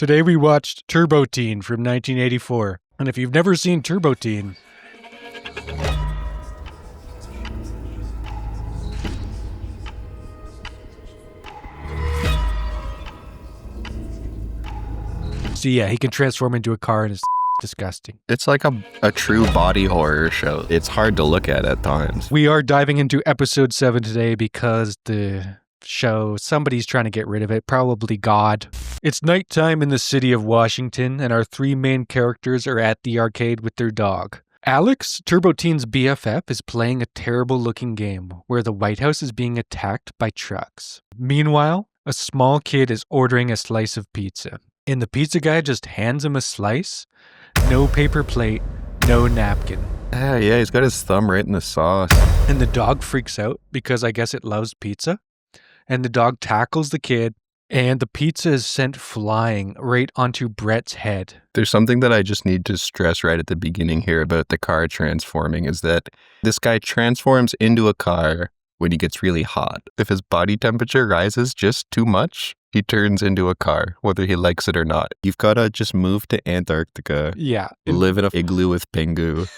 Today we watched Turbo Teen from 1984. And if you've never seen Turbo Teen, he can transform into a car and it's disgusting. It's like a true body horror show. It's hard to look at times. We are diving into episode 7 today because the show, somebody's trying to get rid of it, probably God. It's nighttime in the city of Washington, and our three main characters are at the arcade with their dog. Alex, Turbo Teen's BFF, is playing a terrible-looking game where the White House is being attacked by trucks. Meanwhile, a small kid is ordering a slice of pizza, and the pizza guy just hands him a slice, no paper plate, no napkin. Yeah, he's got his thumb right in the sauce. And the dog freaks out because I guess it loves pizza. And the dog tackles the kid, and the pizza is sent flying right onto Brett's head. There's something that I just need to stress right at the beginning here about the car transforming is that this guy transforms into a car when he gets really hot. If his body temperature rises just too much, he turns into a car, whether he likes it or not. You've got to just move to Antarctica, live in a igloo with Pingu,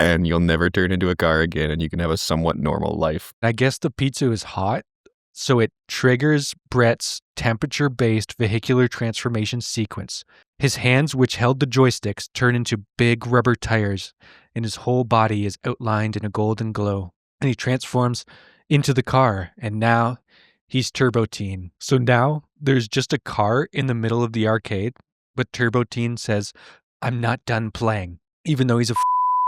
and you'll never turn into a car again, and you can have a somewhat normal life. I guess the pizza is hot, so it triggers Brett's temperature-based vehicular transformation sequence. His hands, which held the joysticks, turn into big rubber tires, and his whole body is outlined in a golden glow. And he transforms into the car, and now he's Turbo Teen. So now there's just a car in the middle of the arcade, but Turbo Teen says, "I'm not done playing," even though he's a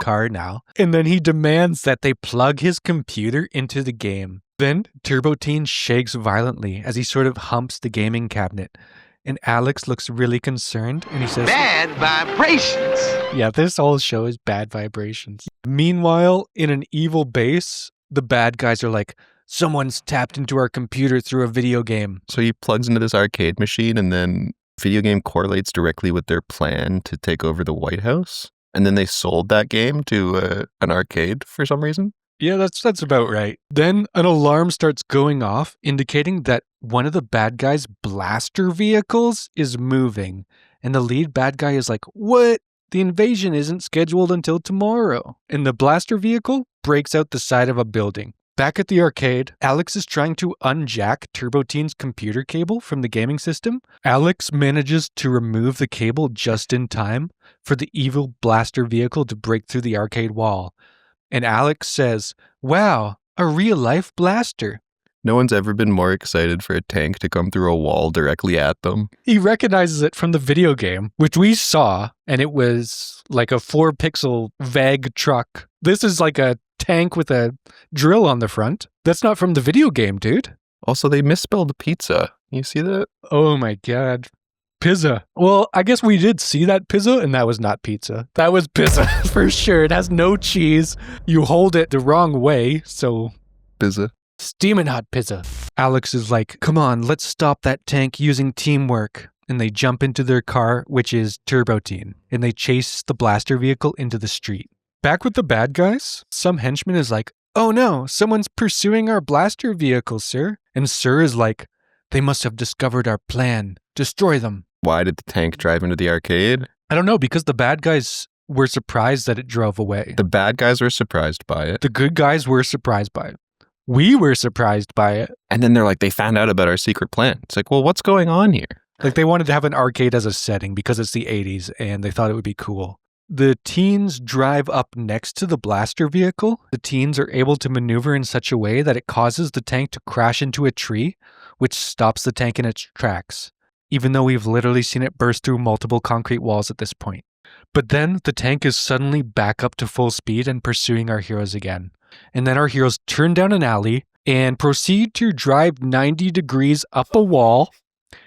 car now. And then he demands that they plug his computer into the game. Then Turbo Teen shakes violently as he sort of humps the gaming cabinet. And Alex looks really concerned and he says, "Bad vibrations." Yeah, this whole show is bad vibrations. Meanwhile, in an evil base, the bad guys are like, "Someone's tapped into our computer through a video game." So he plugs into this arcade machine and then video game correlates directly with their plan to take over the White House. And then they sold that game to an arcade for some reason. Yeah, that's about right. Then an alarm starts going off, indicating that one of the bad guys' blaster vehicles is moving. And the lead bad guy is like, "What? The invasion isn't scheduled until tomorrow." And the blaster vehicle breaks out the side of a building. Back at the arcade, Alex is trying to unjack Turbo Teen's computer cable from the gaming system. Alex manages to remove the cable just in time for the evil blaster vehicle to break through the arcade wall. And Alex says, "Wow, a real-life blaster." No one's ever been more excited for a tank to come through a wall directly at them. He recognizes it from the video game, which we saw, and it was like a 4-pixel VAG truck. This is like a tank with a drill on the front. That's not from the video game, dude. Also, they misspelled pizza. You see that? Oh my god. Pizza. Well, I guess we did see that pizza, and that was not pizza. That was pizza for sure. It has no cheese. You hold it the wrong way, so... Pizza. Steaming hot pizza. Alex is like, "Come on, let's stop that tank using teamwork." And they jump into their car, which is Turbo Teen, and they chase the blaster vehicle into the street. Back with the bad guys, some henchman is like, "Oh no, someone's pursuing our blaster vehicle, sir." And Sir is like, "They must have discovered our plan. Destroy them." Why did the tank drive into the arcade? I don't know, because the bad guys were surprised that it drove away. The bad guys were surprised by it. The good guys were surprised by it. We were surprised by it. And then they're like, they found out about our secret plan. It's like, well, what's going on here? Like they wanted to have an arcade as a setting because it's the 80s and they thought it would be cool. The teens drive up next to the blaster vehicle. The teens are able to maneuver in such a way that it causes the tank to crash into a tree, which stops the tank in its tracks, even though we've literally seen it burst through multiple concrete walls at this point. But then the tank is suddenly back up to full speed and pursuing our heroes again. And then our heroes turn down an alley and proceed to drive 90 degrees up a wall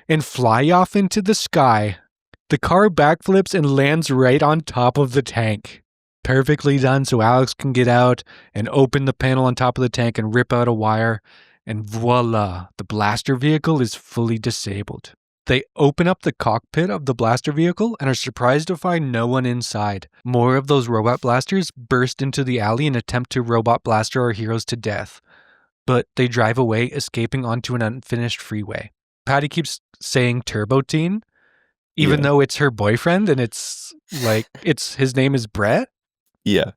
and fly off into the sky. The car backflips and lands right on top of the tank. Perfectly done so Alex can get out and open the panel on top of the tank and rip out a wire. And voila, the blaster vehicle is fully disabled. They open up the cockpit of the blaster vehicle and are surprised to find no one inside. More of those robot blasters burst into the alley and attempt to robot blaster our heroes to death. But they drive away, escaping onto an unfinished freeway. Patty keeps saying Turbo Teen, even Yeah. though it's her boyfriend and it's like his name is Brett. Yeah.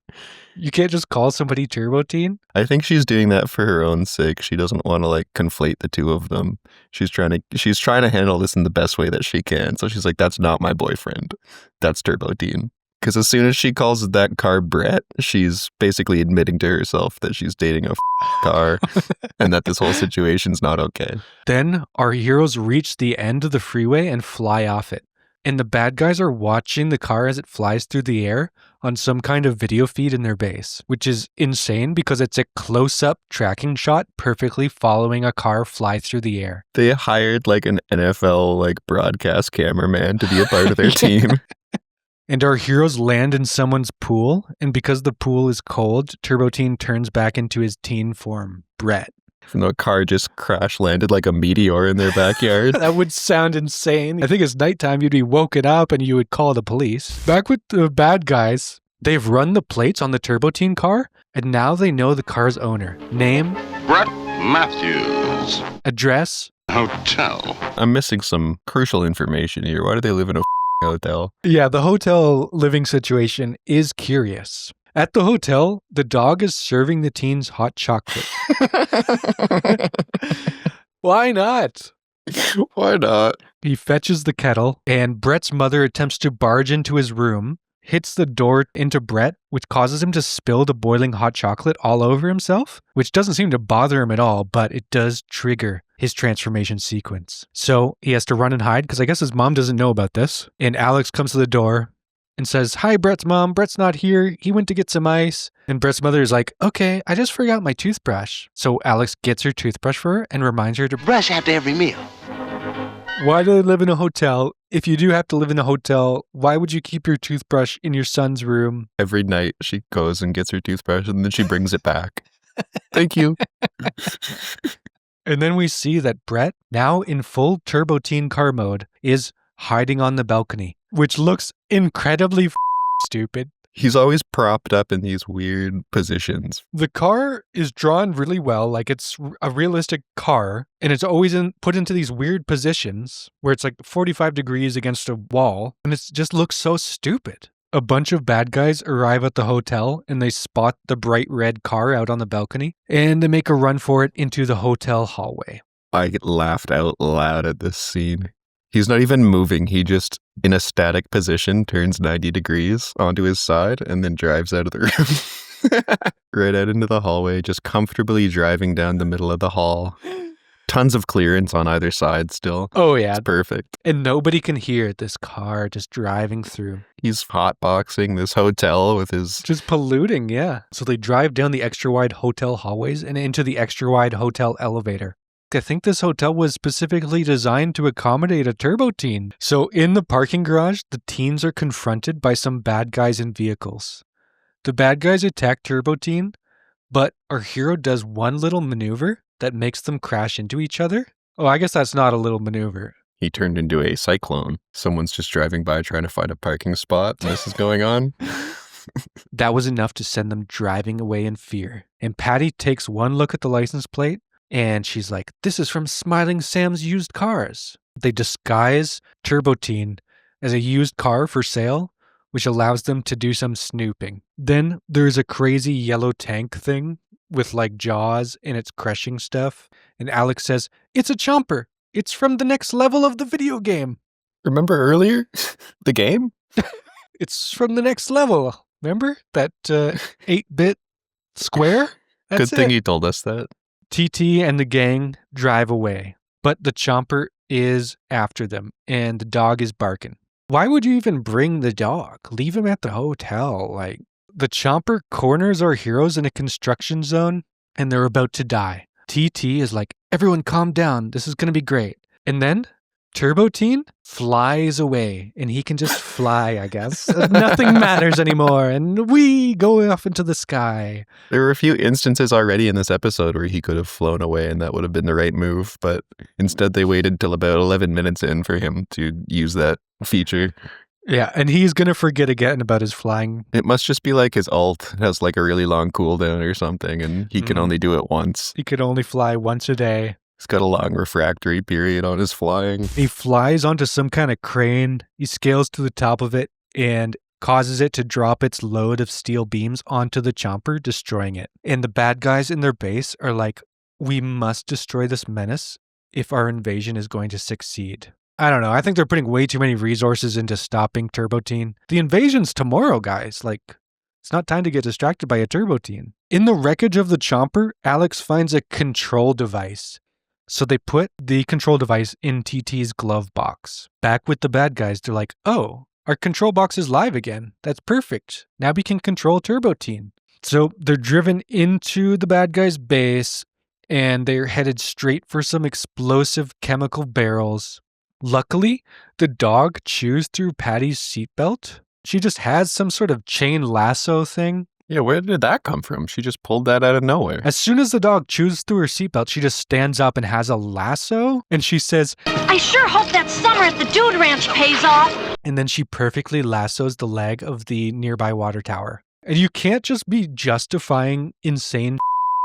You can't just call somebody Turbo Teen. I think she's doing that for her own sake. She doesn't want to like conflate the two of them. She's trying to handle this in the best way that she can. So she's like, that's not my boyfriend. That's Turbo Teen. Because as soon as she calls that car Brett, she's basically admitting to herself that she's dating a car and that this whole situation's not okay. Then our heroes reach the end of the freeway and fly off it. And the bad guys are watching the car as it flies through the air on some kind of video feed in their base, which is insane because it's a close-up tracking shot perfectly following a car fly through the air. They hired like an NFL like broadcast cameraman to be a part of their team. And our heroes land in someone's pool, and because the pool is cold, Turbo Teen turns back into his teen form, Brett. Even though a car just crash landed like a meteor in their backyard. That would sound insane. I think it's nighttime, you'd be woken up and you would call the police. Back with the bad guys, they've run the plates on the Turbo Teen car, and now they know the car's owner. Name, Brett Matthews. address. Hotel. I'm missing some crucial information here. Why do they live in a hotel? Yeah, the hotel living situation is curious. At the hotel, the dog is serving the teens hot chocolate. Why not? Why not? He fetches the kettle, and Brett's mother attempts to barge into his room, hits the door into Brett, which causes him to spill the boiling hot chocolate all over himself, which doesn't seem to bother him at all, but it does trigger his transformation sequence. So he has to run and hide, because I guess his mom doesn't know about this. And Alex comes to the door and says, "Hi, Brett's mom. Brett's not here. He went to get some ice." And Brett's mother is like, "Okay, I just forgot my toothbrush." So Alex gets her toothbrush for her and reminds her to Brush after every meal. Why do they live in a hotel? If you do have to live in a hotel, why would you keep your toothbrush in your son's room? Every night she goes and gets her toothbrush and then she brings it back. Thank you. And then we see that Brett, now in full Turbo Teen car mode, is hiding on the balcony, which looks incredibly stupid. He's always propped up in these weird positions. The car is drawn really well, like it's a realistic car, and it's always put into these weird positions where it's like 45 degrees against a wall, and it just looks so stupid. A bunch of bad guys arrive at the hotel, and they spot the bright red car out on the balcony, and they make a run for it into the hotel hallway. I laughed out loud at this scene. He's not even moving. He just, in a static position, turns 90 degrees onto his side and then drives out of the room. Right out into the hallway, just comfortably driving down the middle of the hall. Tons of clearance on either side still. Oh, yeah. It's perfect. And nobody can hear this car just driving through. He's hotboxing this hotel with his... Just polluting, yeah. So they drive down the extra wide hotel hallways and into the extra wide hotel elevator. I think this hotel was specifically designed to accommodate a Turbo Teen. So in the parking garage, the teens are confronted by some bad guys in vehicles. The bad guys attack Turbo Teen, but our hero does one little maneuver that makes them crash into each other. Oh, I guess that's not a little maneuver. He turned into a cyclone. Someone's just driving by trying to find a parking spot. This is going on. That was enough to send them driving away in fear. And Patty takes one look at the license plate, and she's like, "This is from Smiling Sam's Used Cars." They disguise Turbo Teen as a used car for sale, which allows them to do some snooping. Then there's a crazy yellow tank thing with like jaws and it's crushing stuff. And Alex says, "It's a chomper. It's from the next level of the video game." Remember earlier? The game? It's from the next level. Remember that 8-bit square? That's Good thing it. you told us that. TT and the gang drive away, but the chomper is after them and the dog is barking. Why would you even bring the dog? Leave him at the hotel. Like, the chomper corners our heroes in a construction zone and they're about to die. TT is like, "Everyone calm down. This is going to be great." And then Turbo Teen flies away and he can just fly, I guess. Nothing matters anymore. And we go off into the sky. There were a few instances already in this episode where he could have flown away and that would have been the right move, but instead they waited till about 11 minutes in for him to use that feature. Yeah, and he's going to forget again about his flying. It must just be like his ult has like a really long cooldown or something and he can only do it once. He could only fly once a day. He's got a long refractory period on his flying. He flies onto some kind of crane. He scales to the top of it and causes it to drop its load of steel beams onto the chomper, destroying it. And the bad guys in their base are like, we must destroy this menace if our invasion is going to succeed. I don't know. I think they're putting way too many resources into stopping Turbo Teen. The invasion's tomorrow, guys. Like, it's not time to get distracted by a Turbo Teen. In the wreckage of the chomper, Alex finds a control device. So they put the control device in TT's glove box. Back with the bad guys, they're like, oh, our control box is live again. That's perfect. Now we can control Turbo Teen. So they're driven into the bad guy's base, and they're headed straight for some explosive chemical barrels. Luckily, the dog chews through Patty's seatbelt. She just has some sort of chain lasso thing. Yeah, where did that come from? She just pulled that out of nowhere. As soon as the dog chews through her seatbelt, she just stands up and has a lasso, and she says, I sure hope that summer at the Dude Ranch pays off. And then she perfectly lassos the leg of the nearby water tower. And you can't just be justifying insane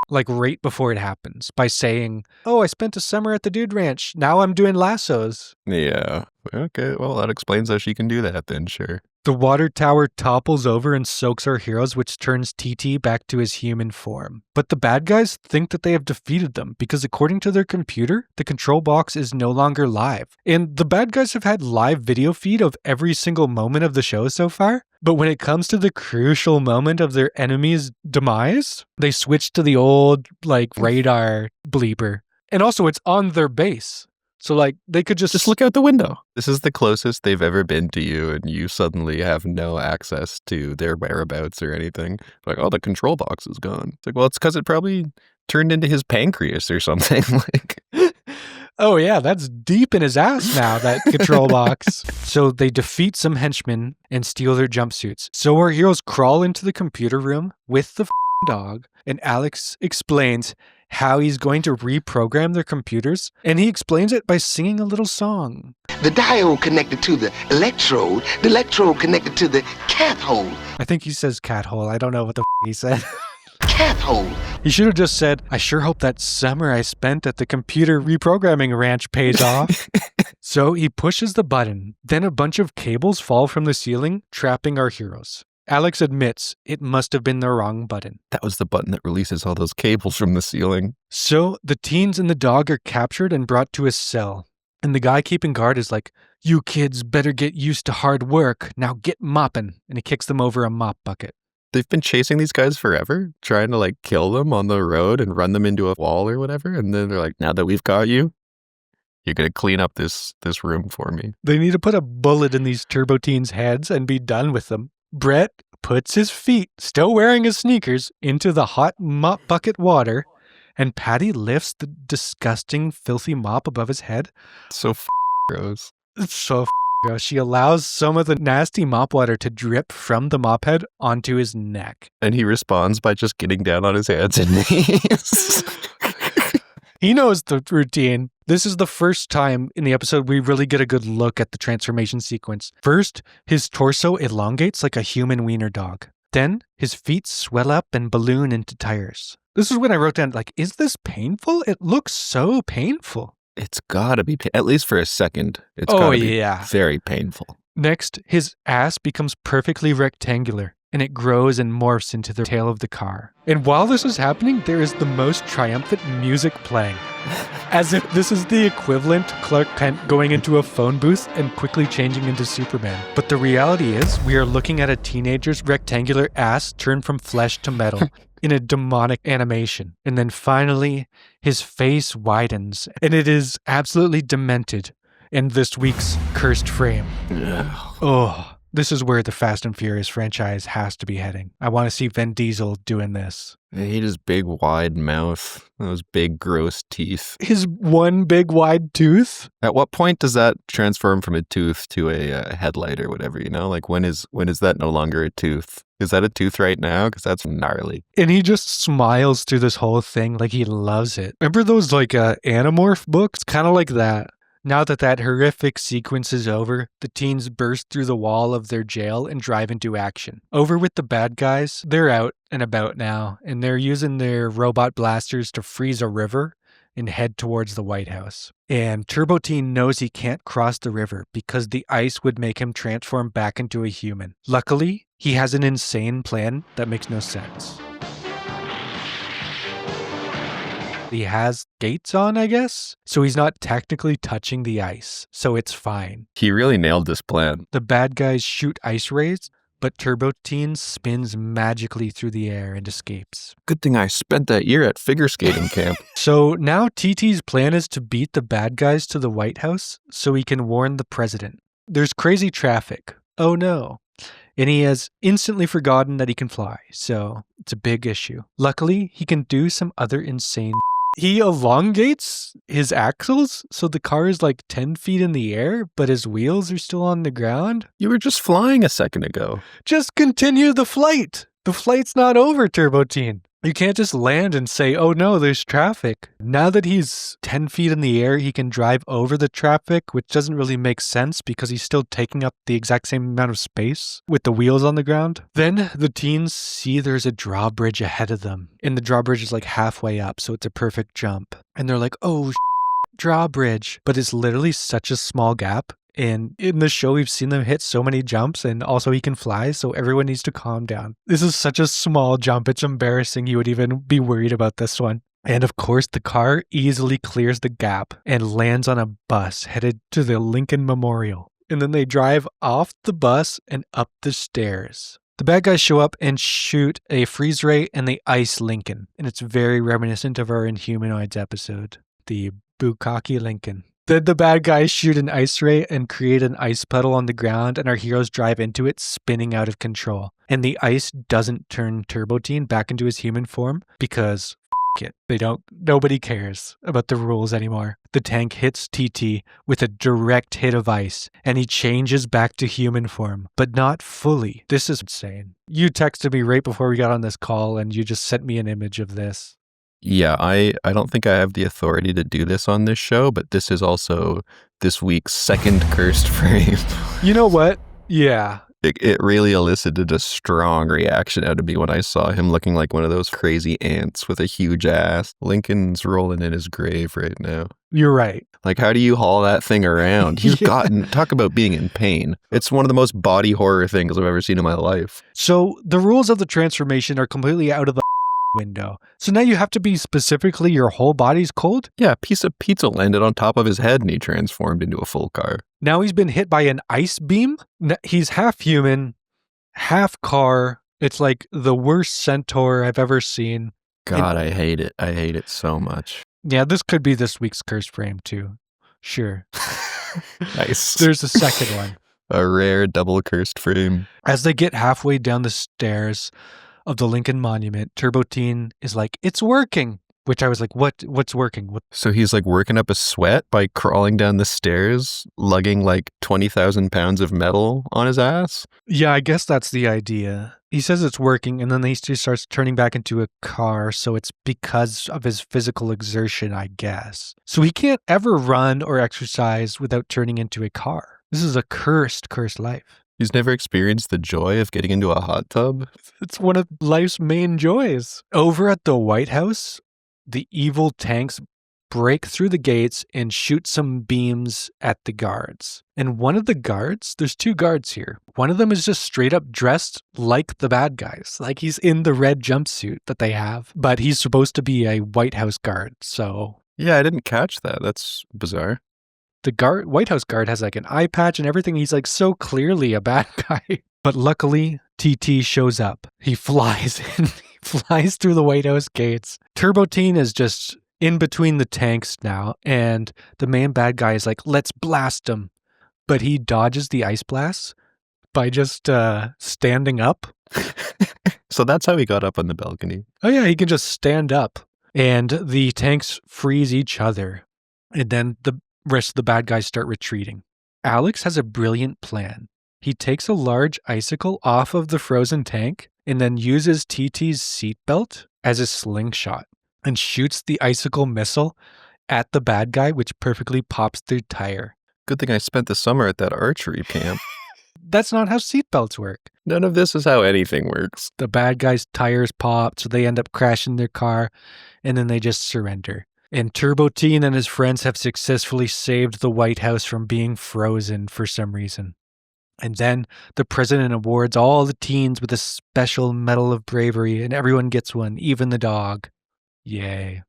like right before it happens by saying, oh, I spent a summer at the Dude Ranch. Now I'm doing lassos. Yeah. Okay, well, that explains how she can do that then, sure. The water tower topples over and soaks our heroes, which turns TT back to his human form. But the bad guys think that they have defeated them because according to their computer, the control box is no longer live. And the bad guys have had live video feed of every single moment of the show so far. But when it comes to the crucial moment of their enemy's demise, they switch to the old, radar bleeper. And also, it's on their base. So, they could just look out the window. This is the closest they've ever been to you, and you suddenly have no access to their whereabouts or anything. Like, oh, the control box is gone. It's like, well, it's because it probably turned into his pancreas or something. Oh, yeah, that's deep in his ass now, that control box. So they defeat some henchmen and steal their jumpsuits. So our heroes crawl into the computer room with the dog, and Alex explains how he's going to reprogram their computers, and he explains it by singing a little song. The diode connected to the electrode connected to the cathode. I think he says cat hole. I don't know what the he said. Cathode. He should have just said, I sure hope that summer I spent at the computer reprogramming ranch pays off. So he pushes the button. Then a bunch of cables fall from the ceiling, trapping our heroes. Alex admits it must have been the wrong button. That was the button that releases all those cables from the ceiling. So the teens and the dog are captured and brought to a cell. And the guy keeping guard is like, you kids better get used to hard work. Now get mopping. And he kicks them over a mop bucket. They've been chasing these guys forever, trying to kill them on the road and run them into a wall or whatever. And then they're like, now that we've got you, you're going to clean up this room for me. They need to put a bullet in these Turbo Teens' heads and be done with them. Brett puts his feet, still wearing his sneakers, into the hot mop bucket water, and Patty lifts the disgusting, filthy mop above his head. So gross. It's so gross. She allows some of the nasty mop water to drip from the mop head onto his neck. And he responds by just getting down on his hands and knees. He knows the routine. This is the first time in the episode we really get a good look at the transformation sequence. First, his torso elongates like a human wiener dog. Then, his feet swell up and balloon into tires. This is when I wrote down, is this painful? It looks so painful. It's gotta be, at least for a second. It's gotta be very painful. Next, his ass becomes perfectly rectangular, and it grows and morphs into the tail of the car. And while this is happening, there is the most triumphant music playing. As if this is the equivalent to Clark Kent going into a phone booth and quickly changing into Superman. But the reality is, we are looking at a teenager's rectangular ass turn from flesh to metal in a demonic animation. And then finally, his face widens, and it is absolutely demented in this week's Cursed Frame. Oh, this is where the Fast and Furious franchise has to be heading. I want to see Vin Diesel doing this. I hate his big, wide mouth, those big, gross teeth. His one big, wide tooth? At what point does that transform from a tooth to a headlight or whatever, when is that no longer a tooth? Is that a tooth right now? Because that's gnarly. And he just smiles through this whole thing like he loves it. Remember those Animorph books? Kind of like that. Now that horrific sequence is over, the teens burst through the wall of their jail and drive into action. Over with the bad guys, they're out and about now, and they're using their robot blasters to freeze a river and head towards the White House. And Turbo Teen knows he can't cross the river because the ice would make him transform back into a human. Luckily, he has an insane plan that makes no sense. He has skates on, I guess? So he's not technically touching the ice, so it's fine. He really nailed this plan. The bad guys shoot ice rays, but Turbo Teen spins magically through the air and escapes. Good thing I spent that year at figure skating camp. So now TT's plan is to beat the bad guys to the White House so he can warn the president. There's crazy traffic. Oh no. And he has instantly forgotten that he can fly, so it's a big issue. Luckily, he can do some other insane. He elongates his axles so the car is like 10 feet in the air, but his wheels are still on the ground. You were just flying a second ago. Just continue the flight. The flight's not over, Turbo Teen. You can't just land and say, oh no, there's traffic. Now that he's 10 feet in the air, he can drive over the traffic, which doesn't really make sense because he's still taking up the exact same amount of space with the wheels on the ground. Then the teens see there's a drawbridge ahead of them, and the drawbridge is like halfway up, so it's a perfect jump. And they're like, oh, drawbridge. But it's literally such a small gap. And in the show, we've seen them hit so many jumps, and also he can fly, so everyone needs to calm down. This is such a small jump, it's embarrassing you would even be worried about this one. And of course, the car easily clears the gap and lands on a bus headed to the Lincoln Memorial. And then they drive off the bus and up the stairs. The bad guys show up and shoot a freeze ray and they ice Lincoln. And it's very reminiscent of our Inhumanoids episode, the Bukkake Lincoln. Then the bad guys shoot an ice ray and create an ice puddle on the ground, and our heroes drive into it, spinning out of control. And the ice doesn't turn Turbo Teen back into his human form because it. Nobody cares about the rules anymore. The tank hits TT with a direct hit of ice, and he changes back to human form, but not fully. This is insane. You texted me right before we got on this call, and you just sent me an image of this. Yeah, I don't think I have the authority to do this on this show, but this is also this week's second cursed frame. You know what? Yeah. It really elicited a strong reaction out of me when I saw him looking like one of those crazy ants with a huge ass. Lincoln's rolling in his grave right now. You're right. Like, how do you haul that thing around? He's gotten, talk about being in pain. It's one of the most body horror things I've ever seen in my life. So the rules of the transformation are completely out of the window. So now you have to be specifically your whole body's cold? Yeah, a piece of pizza landed on top of his head and he transformed into a full car. Now he's been hit by an ice beam? He's half human, half car. It's like the worst centaur I've ever seen. God, I hate it. I hate it so much. Yeah, this could be this week's curse frame too. Sure. Nice. There's a second one. A rare double cursed frame. As they get halfway down the stairs of the Lincoln Monument, Turbo Teen is like, it's working. Which I was like, what's working? What? So he's like working up a sweat by crawling down the stairs, lugging like 20,000 pounds of metal on his ass? Yeah, I guess that's the idea. He says it's working, and then he starts turning back into a car, so it's because of his physical exertion, I guess. So he can't ever run or exercise without turning into a car. This is a cursed life. He's never experienced the joy of getting into a hot tub? It's one of life's main joys. Over at the White House, the evil tanks break through the gates and shoot some beams at the guards. And one of the guards, there's two guards here. One of them is just straight up dressed like the bad guys. Like he's in the red jumpsuit that they have, but he's supposed to be a White House guard. So yeah, I didn't catch that. That's bizarre. The White House guard has like an eye patch and everything. He's like so clearly a bad guy. But luckily, TT shows up. He flies in. Flies through the White House gates. Turbo Teen is just in between the tanks now, and the main bad guy is like, let's blast him. But he dodges the ice blasts by just standing up. So that's how he got up on the balcony. Oh yeah, he can just stand up. And the tanks freeze each other. And then the rest of the bad guys start retreating. Alex has a brilliant plan. He takes a large icicle off of the frozen tank and then uses TT's seatbelt as a slingshot and shoots the icicle missile at the bad guy, which perfectly pops their tire. Good thing I spent the summer at that archery camp. That's not how seatbelts work. None of this is how anything works. The bad guy's tires pop, so they end up crashing their car, and then they just surrender. And Turbo Teen and his friends have successfully saved the White House from being frozen for some reason. And then the president awards all the teens with a special Medal of Bravery, and everyone gets one, even the dog. Yay.